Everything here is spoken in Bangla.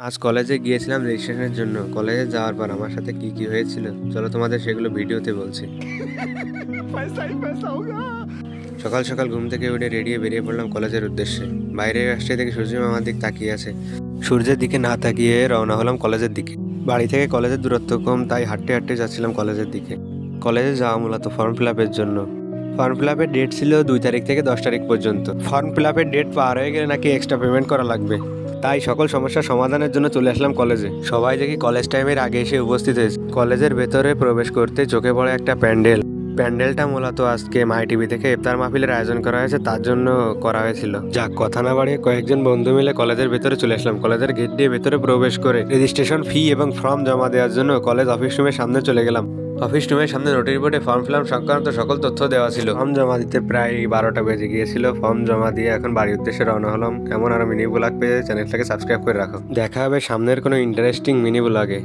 আজ কলেজে গিয়েছিলাম রেজিস্ট্রেশনের জন্য। কলেজে যাওয়ার পর আমার সাথে কি কি হয়েছিল চলো তোমাদের সেগুলো ভিডিওতে বলছি। সকাল সকাল ঘুম থেকে উঠে রেডি হয়ে বেরিয়ে পড়লাম কলেজের উদ্দেশ্যে। বাইরে আসতে দেখি সূর্য আমার দিক তাকিয়ে আছে। সূর্যের দিকে না তাকিয়ে রওনা হলাম কলেজের দিকে। বাড়ি থেকে কলেজের দূরত্ব কম, তাই হাঁটতে হাঁটতে যাচ্ছিলাম কলেজের দিকে। কলেজে যাওয়া মূলত ফর্ম ফিল আপের জন্য। ফর্ম ফিল আপের ডেট ছিল 2 তারিখ থেকে 10 তারিখ পর্যন্ত। ফর্ম ফিল আপের ডেট পার হয়ে গেলে নাকি এক্সট্রা পেমেন্ট করা লাগবে। তাই সকল সমস্যার সমাধানের জন্য চলে আসলাম কলেজে। সবাই দেখি কলেজ টাইমের আগে এসে উপস্থিত হয়েছে। কলেজের ভেতরে প্রবেশ করতে চোখে পড়ে একটা প্যান্ডেল। প্যান্ডেলটা মূলত আজকে মাই টিভি থেকে ইফতার মাহফিলের আয়োজন করা হয়েছে, তার জন্য করা হয়েছিল। যাক, কথা না বাড়িয়ে কয়েকজন বন্ধু মিলে কলেজের ভেতরে চলে আসলাম। কলেজের গেট দিয়ে ভেতরে প্রবেশ করে রেজিস্ট্রেশন ফি এবং ফর্ম জমা দেওয়ার জন্য কলেজ অফিস রুমের সামনে চলে গেলাম। অফিস রুমের সামনে নোটিশ বোর্ডে ফর্ম ফিল আপ সংক্রান্ত সকল তথ্য দেওয়া ছিল। ফর্ম জমা দিতে প্রায় 12টা বেজে গিয়েছিল। ফর্ম জমা দিয়ে এখন বাড়ির উদ্দেশ্যে রওনা হলাম। এমন আরো মিনি ব্লগ পেয়ে চ্যানেলটাকে সাবস্ক্রাইব করে রাখো। দেখা হবে সামনের কোনো ইন্টারেস্টিং মিনি ব্লগে।